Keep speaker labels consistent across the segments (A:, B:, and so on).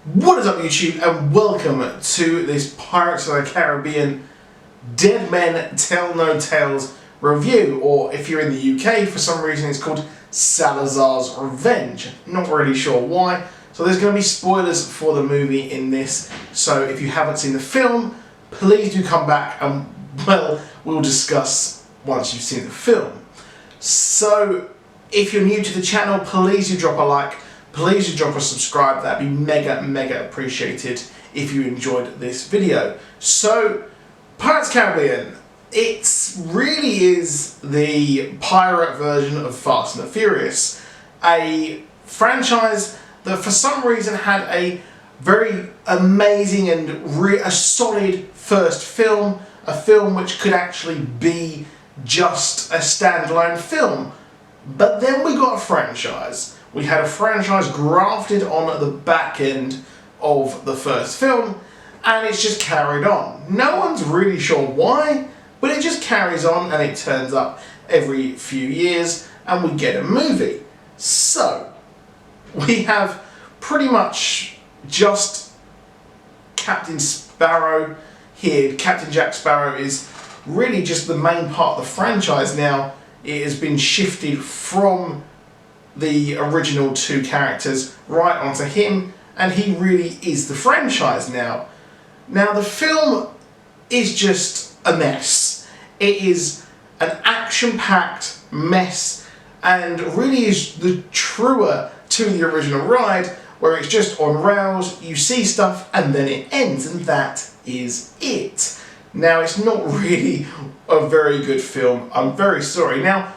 A: What is up, YouTube, and welcome to this Pirates of the Caribbean Dead Men Tell No Tales review, or if you're in the UK, for some reason it's called Salazar's Revenge. Not really sure why. So there's going to be spoilers for the movie in this, so if you haven't seen the film, please do come back and, well, we'll discuss once you've seen the film. So, if you're new to the channel, please do drop a like. Please do drop a subscribe, that'd be mega appreciated if you enjoyed this video. So, Pirates of the Caribbean, it really is the pirate version of Fast and the Furious. A franchise that for some reason had a very amazing and a solid first film, a film which could actually be just a standalone film. But then we got a franchise. We had a franchise grafted on the back end of the first film, and it's just carried on. No one's really sure why, but it just carries on and it turns up every few years and we get a movie. So, we have pretty much just Captain Sparrow here. Captain Jack Sparrow is really just the main part of the franchise now. It has been shifted from the original two characters right onto him, and he really is the franchise now. Now the film is just a mess. It is an action-packed mess and really is the truer to the original ride, where it's just on rails, you see stuff and then it ends, and that is it. Now it's not really a very good film, I'm very sorry. Now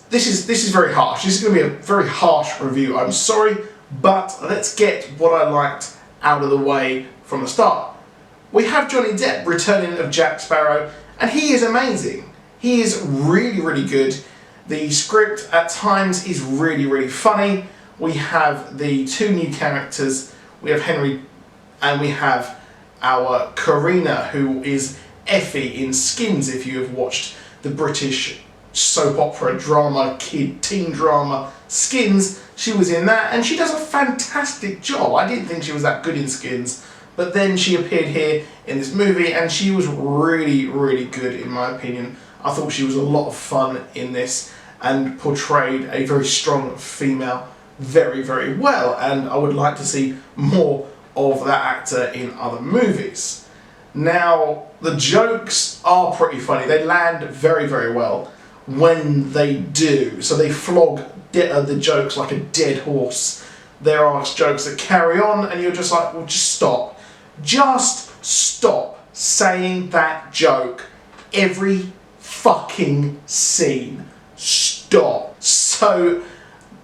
A: this is very harsh. This is going to be a very harsh review. I'm sorry, but let's get what I liked out of the way from the start. We have Johnny Depp returning of Jack Sparrow, and he is amazing. He is really good. The script at times is really funny. We have the two new characters. We have Henry and we have our Karina, who is Effie in Skins, if you have watched the British soap opera drama, teen drama Skins. She was in that and she does a fantastic job. I didn't think she was that good in Skins, but then she appeared here in this movie and she was really good in my opinion. I thought she was a lot of fun in this and portrayed a very strong female very well, and I would like to see more of that actor in other movies. Now the jokes are pretty funny. They land very well when they do. So they flog the jokes like a dead horse. There are jokes that carry on and you're just like, well, just stop. Just stop saying that joke every fucking scene. Stop. So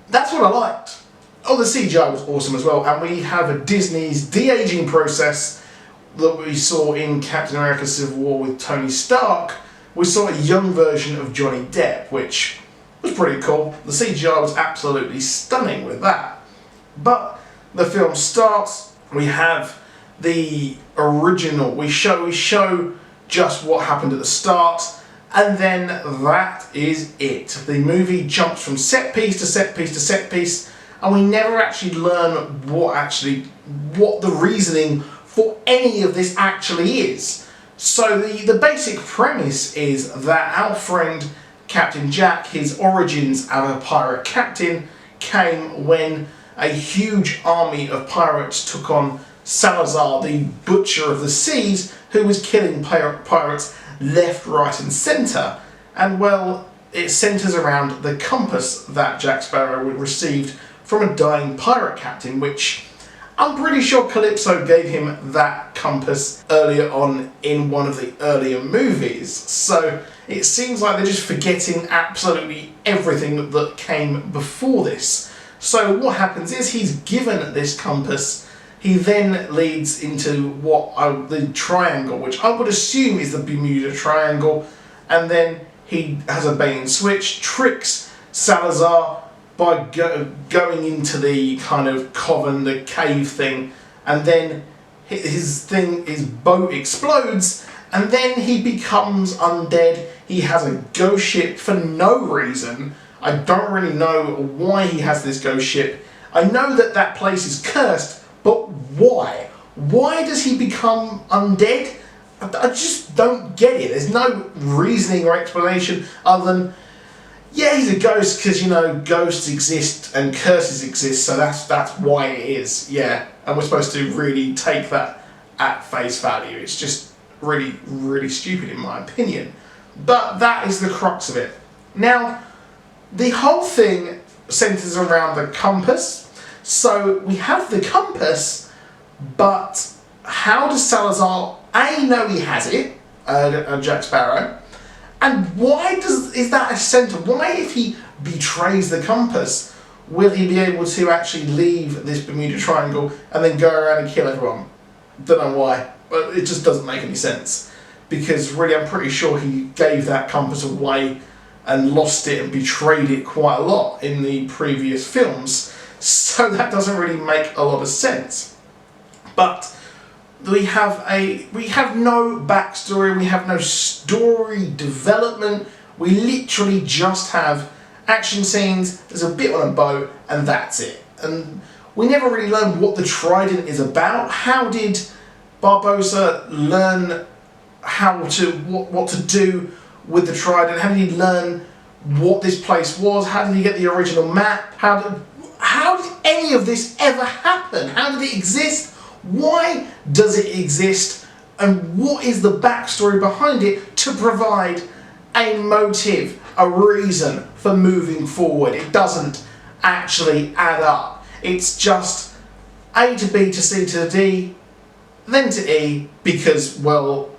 A: that's what I liked. Oh, the CGI was awesome as well, and we have a Disney's de-aging process that we saw in Captain America Civil War with Tony Stark. We saw a young version of Johnny Depp, which was pretty cool. The CGI was absolutely stunning with that. But the film starts, we have the original, we show just what happened at the start, and then that is it. The movie jumps from set piece to set piece to set piece, and we never actually learn what the reasoning for any of this actually is. So the basic premise is that our friend Captain Jack, his origins as a pirate captain, came when a huge army of pirates took on Salazar, the butcher of the seas, who was killing pirates left, right and centre. And well, it centres around the compass that Jack Sparrow received from a dying pirate captain, which I'm pretty sure Calypso gave him that compass earlier on in one of the earlier movies. So it seems like they're just forgetting absolutely everything that came before this. So what happens is he's given this compass. He then leads into the triangle, which I would assume is the Bermuda Triangle, and then he has a bait and switch, tricks Salazar by going into the kind of coven, the cave thing, and then his boat explodes, and then he becomes undead. He has a ghost ship for no reason. I don't really know why he has this ghost ship. I know that that place is cursed, But why? Why does he become undead? I just don't get it. There's no reasoning or explanation other than, yeah, he's a ghost because, you know, ghosts exist and curses exist, so that's why it is. Yeah, and we're supposed to really take that at face value. It's just really, really stupid in my opinion. But that is the crux of it. Now, the whole thing centers around the compass. So we have the compass, but how does Salazar A, know he has it, Jack Sparrow, and why is that essential? Why, if he betrays the compass, will he be able to actually leave this Bermuda Triangle and then go around and kill everyone? Don't know why, but it just doesn't make any sense. Because really, I'm pretty sure he gave that compass away and lost it and betrayed it quite a lot in the previous films. So that doesn't really make a lot of sense. But we have no backstory, we have no story development, we literally just have action scenes, there's a bit on a boat, and that's it. And we never really learn what the Trident is about. How did Barbossa learn what to do with the Trident? How did he learn what this place was? How did he get the original map? How did any of this ever happen? How did it exist? Why does it exist? And what is the backstory behind it to provide a motive, a reason for moving forward? It doesn't actually add up. It's just A to B to C to D, then to E, because, well,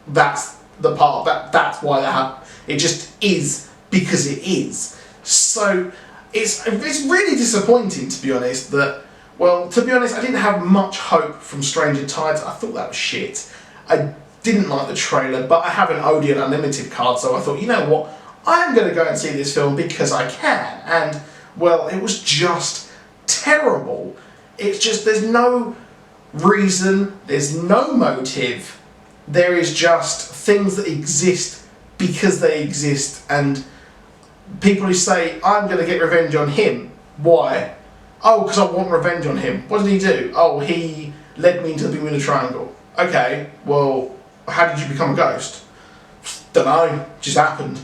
A: that's the part, that's why that happened. It just is because it is. So it's really disappointing, to be honest, that, well, to be honest, I didn't have much hope from Stranger Tides. I thought that was shit. I didn't like the trailer, but I have an Odeon Unlimited card, so I thought, you know what, I'm going to go and see this film because I can. And, well, it was just terrible. It's just, there's no reason, there's no motive. There is just things that exist because they exist, and people who say, I'm going to get revenge on him. Why? Oh, because I want revenge on him. What did he do? Oh, he led me into the Bermuda Triangle. Okay, well, how did you become a ghost? Dunno, just happened.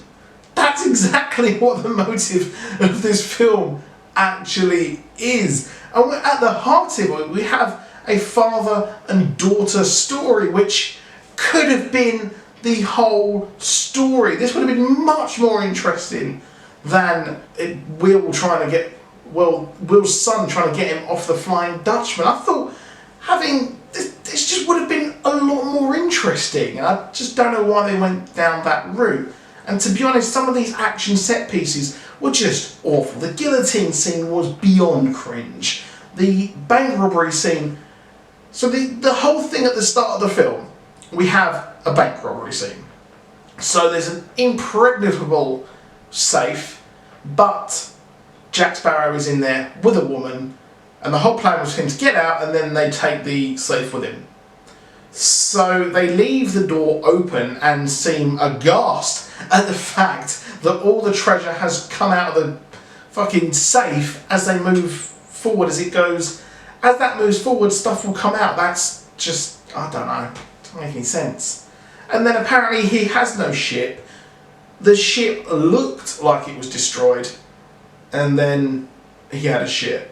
A: That's exactly what the motive of this film actually is. And we're at the heart of it, we have a father and daughter story, which could have been the whole story. This would have been much more interesting than Will's son trying to get him off the Flying Dutchman. I thought having this just would have been a lot more interesting. I just don't know why they went down that route. And to be honest, some of these action set pieces were just awful. The guillotine scene was beyond cringe. The bank robbery scene. So the whole thing at the start of the film, we have a bank robbery scene. So there's an impregnable safe, but Jack Sparrow is in there with a woman, and the whole plan was for him to get out, and then they take the safe with him. So they leave the door open and seem aghast at the fact that all the treasure has come out of the fucking safe as they move forward, as it goes. As that moves forward, stuff will come out. That's just, I don't know, doesn't make any sense. And then apparently he has no ship. The ship looked like it was destroyed, and then he had a ship.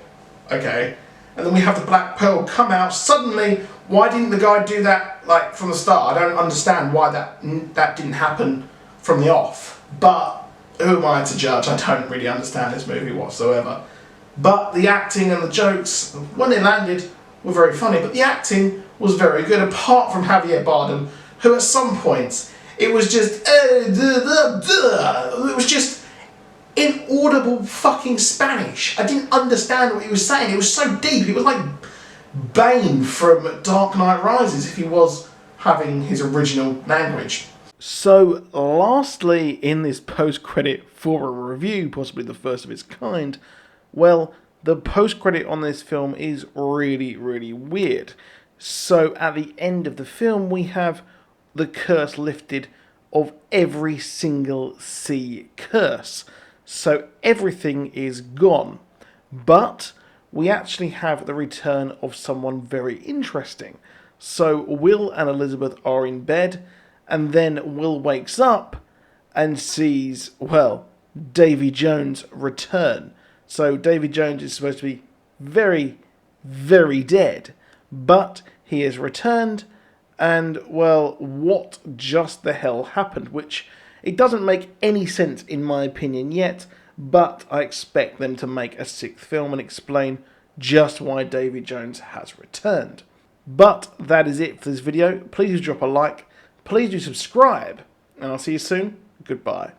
A: Okay. And then we have the Black Pearl come out. Suddenly, why didn't the guy do that like from the start? I don't understand why that didn't happen from the off. But who am I to judge? I don't really understand this movie whatsoever. But the acting and the jokes, when they landed, were very funny. But the acting was very good, apart from Javier Bardem, who at some points, it was just, it was just inaudible fucking Spanish. I didn't understand what he was saying. It was so deep. It was like Bane from Dark Knight Rises if he was having his original language. So lastly, in this post-credit for a review, possibly the first of its kind, well, the post-credit on this film is really, really weird. So at the end of the film, we have the curse lifted of every single sea curse. So everything is gone. But we actually have the return of someone very interesting. So Will and Elizabeth are in bed, and then Will wakes up and sees, well, Davy Jones return. So Davy Jones is supposed to be very, very dead, but he has returned, and, well, what just the hell happened? Which, it doesn't make any sense in my opinion yet, but I expect them to make a sixth film and explain just why Davy Jones has returned. But that is it for this video. Please drop a like, please do subscribe, and I'll see you soon. Goodbye.